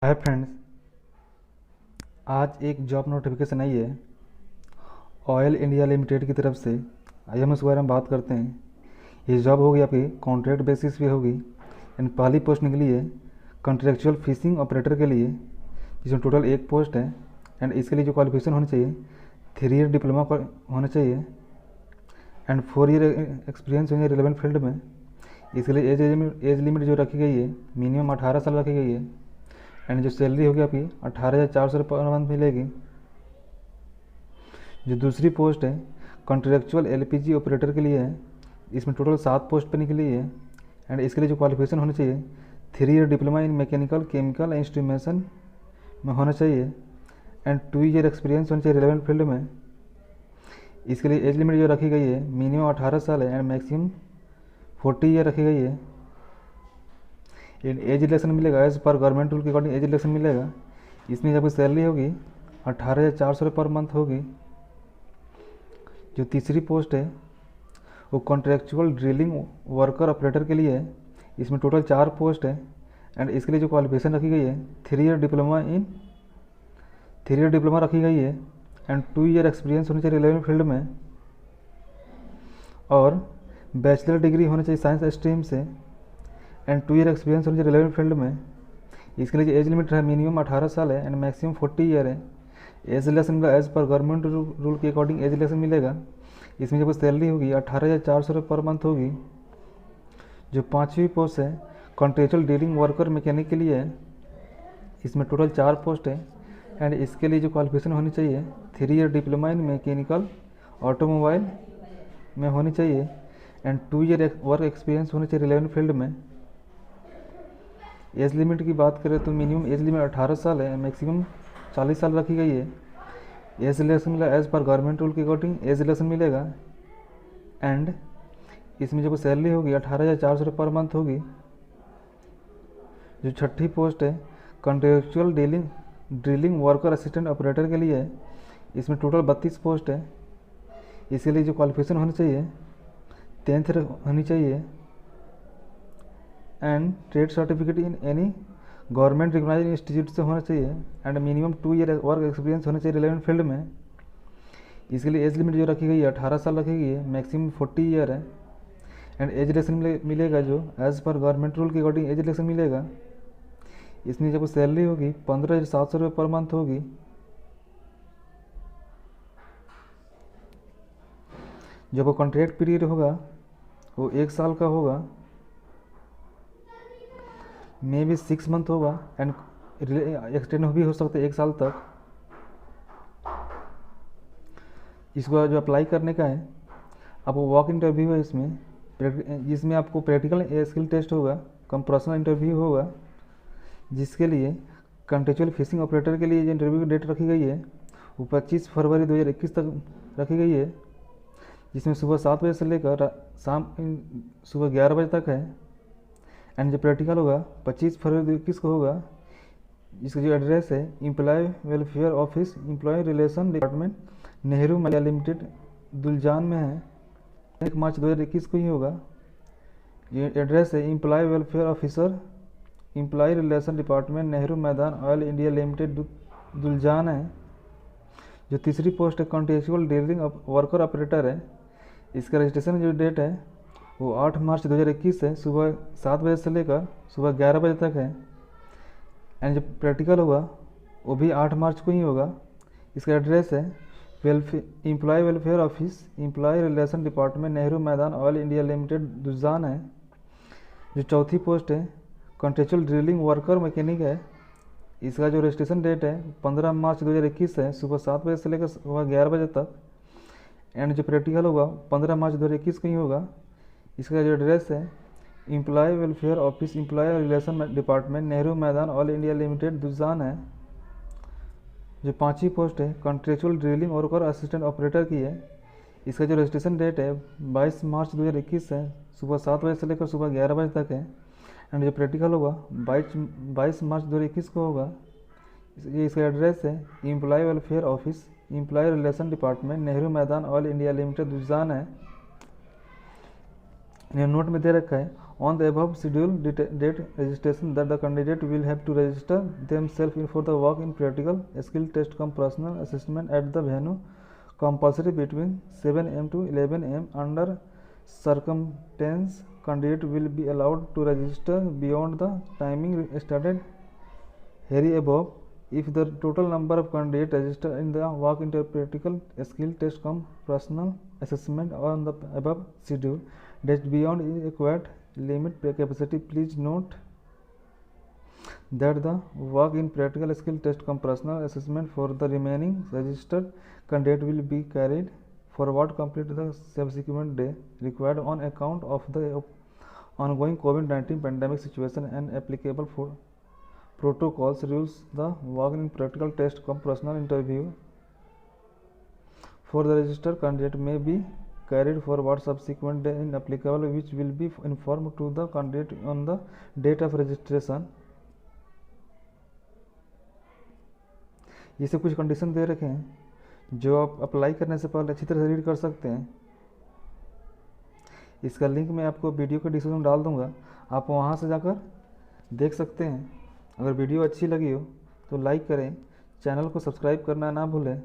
Hi friends, आज एक job notification आई है ऑयल इंडिया लिमिटेड की तरफ से। आइए हम उसके बारे में बात करते हैं। ये जॉब होगी आपकी कॉन्ट्रैक्ट बेसिस पे होगी एंड पहली पोस्ट निकली है कॉन्ट्रेक्चुअल फिशिंग ऑपरेटर के लिए, जिसमें टोटल एक पोस्ट है। एंड इसके लिए जो क्वालिफिकेशन होनी चाहिए 3 ईयर डिप्लोमा होना चाहिए एंड 4 ईयर एक्सपीरियंस होंगे रिलेवेंट फील्ड में। इसके लिए एज लिमिट जो रखी गई है मिनिमम 18 साल रखी गई है एंड जो सैलरी होगी आपकी 18,400 रुपये पर मंथ मिलेगी। जो दूसरी पोस्ट है कॉन्ट्रेक्चुअल एलपीजी ऑपरेटर के लिए है। इसमें टोटल 7 पोस्ट पर निकली है एंड इसके लिए जो क्वालिफिकेशन होनी चाहिए 3 year diploma in mechanical chemical instrumentation में होना चाहिए एंड 2 ईयर एक्सपीरियंस होना चाहिए रिलेवेंट फील्ड में। इसके लिए एज लिमिट जो रखी गई है मिनिमम 18 साल है एंड मैक्सिमम 40 ईयर रखी गई है। एज रिलेक्शन मिलेगा एज पर गवर्नमेंट रूल के अकॉर्डिंग एज रिलेक्शन मिलेगा। इसमें जब सैलरी होगी 18,400 रुपये पर मंथ होगी। जो तीसरी पोस्ट है वो कॉन्ट्रेक्चुअल ड्रिलिंग वर्कर ऑपरेटर के लिए है। इसमें टोटल 4 पोस्ट है एंड इसके लिए जो क्वालिफिकेशन रखी गई है 3 ईयर डिप्लोमा रखी गई है एंड 2 ईयर एक्सपीरियंस होनी चाहिए रिलेवेंट फील्ड में और बैचलर डिग्री होनी चाहिए साइंस स्ट्रीम से एंड 2 ईयर एक्सपीरियंस होनी चाहिए रिलेवेंट फील्ड में। इसके लिए एज लिमिट है मिनिमम 18 साल है एंड मैक्सिमम 40 ईयर है। Age relaxation as per government rule के अकॉर्डिंग एज रिलेक्शन मिलेगा। इसमें जब सैलरी होगी 18,400 रुपये पर मंथ होगी। जो पाँचवीं पोस्ट है कॉन्ट्रेक्चुअल डीलिंग वर्कर मैकेनिक के लिए है। इसमें टोटल 4 पोस्ट है एंड इसके लिए जो क्वालिफिकेशन होनी चाहिए 3 year diploma in mechanical automobile में होनी चाहिए एंड 2 ईयर वर्क एक्सपीरियंस होनी चाहिए रिलेवेंट फील्ड में। एज लिमिट की बात करें तो मिनिमम एज लिमिट 18 साल है, मैक्सिमम 40 साल रखी गई है। एज रिलेक्शन मिला एज पर गवर्नमेंट रूल के अकॉर्डिंग एज रिलेक्शन मिलेगा एंड इसमें जब सैलरी होगी 18,400 रुपये पर मंथ होगी। जो छठी पोस्ट है contractual drilling worker assistant operator के लिए है। इसमें टोटल 32 पोस्ट है। इसके लिए जो क्वालिफिकेशन होनी चाहिए 10th होनी चाहिए and trade certificate in any government recognized institute से होना चाहिए and minimum 2 year work experience होना चाहिए रिलेवेंट फील्ड में। इसके लिए एज लिमिट जो रखी गई है 18 साल रखी गई है, मैक्सिमम 40 ईयर है एंड एज रिलेक्शन मिलेगा जो एज पर गवर्नमेंट रूल के अकॉर्डिंग एज रिलेक्शन मिलेगा। इसमें जब सैलरी होगी 15,700 रुपये पर मंथ होगी। जब वो कॉन्ट्रैक्ट पीरियड होगा वो 1 साल का होगा, मे भी 6 मंथ होगा एंड एक्सटेंड भी हो सकता है 1 साल तक। इसको जो अप्लाई करने का है आपको वॉक इंटरव्यू है जिसमें आपको प्रैक्टिकल स्किल टेस्ट होगा, कंप्रेशनल इंटरव्यू होगा। जिसके लिए कॉन्ट्रेक्चुअल फिशिंग ऑपरेटर के लिए जो इंटरव्यू की डेट रखी गई है वो 25 फरवरी 2021 तक रखी गई है। जिसमें सुबह 7 बजे से लेकर शाम सुबह 11 बजे तक है एंड जो प्रैक्टिकल होगा 25 फरवरी 2021 को होगा। इसका जो एड्रेस है employ welfare office employ relation department Nehru India limited Duliajan में है। 1 मार्च 2021 को ही होगा। ये एड्रेस है employ welfare officer employee relation department Nehru Maidan Oil India limited दुलजान है। जो तीसरी पोस्ट है कॉन्ट्रेक्चुअल डीलिंग वर्कर ऑपरेटर है। इसका रजिस्ट्रेशन जो डेट है वो 8 मार्च 2021 है, सुबह 7 बजे से लेकर सुबह 11 बजे तक है एंड जो प्रैक्टिकल होगा वो भी 8 मार्च को ही होगा। इसका एड्रेस है employ welfare office employ relation department Nehru Maidan Oil India limited दुलजान है। जो चौथी पोस्ट है कॉन्ट्रेक्चुअल ड्रिलिंग वर्कर मैकेनिक है। इसका जो रजिस्ट्रेशन डेट है 15 मार्च 2021 है, सुबह 7 बजे से लेकर सुबह 11 बजे तक एंड जो प्रैक्टिकल होगा 15 मार्च 2021 को ही होगा। इसका जो एड्रेस है employ welfare office employ relation department Nehru Maidan all India limited दुलजान है। जो पाँचवीं पोस्ट है contractual drilling worker assistant operator की है। इसका जो रजिस्ट्रेशन डेट है 22 मार्च 2021 है, सुबह 7 बजे से लेकर सुबह 11 बजे तक है एंड जो प्रैक्टिकल होगा 22 मार्च 2021 को होगा। इसका एड्रेस है employ welfare office employ relation department Nehru Maidan all India limited दुलजान है। नोट में दे रखा है On the above schedule date registration that the candidate will have to register themselves for the walk-in practical skill test cum personal assessment at the venue compulsory between 7 am to 11 am. Under circumstance, candidate will be allowed to register beyond the timing started here above if the total number of candidates registered in the walk-in practical skill test cum personal assessment on the above schedule dates beyond is required limit capacity. Please note that the walk-in practical skill test cum personal assessment for the remaining registered candidate will be carried forward complete the subsequent day required on account of the ongoing COVID-19 pandemic situation and applicable for protocols rules. The walk-in practical test cum personal interview for the registered candidate may be carried forward subsequent day in applicable which will be informed to the candidate on the date of registration. ये सब कुछ condition दे रखे हैं जो आप apply करने से पहले अच्छी तरह से रीड कर सकते हैं। इसका लिंक मैं आपको वीडियो के डिस्क्रिप्शन में डाल दूंगा, आप वहां से जाकर देख सकते हैं। अगर वीडियो अच्छी लगी हो तो लाइक करें, चैनल को सब्सक्राइब करना ना भूलें।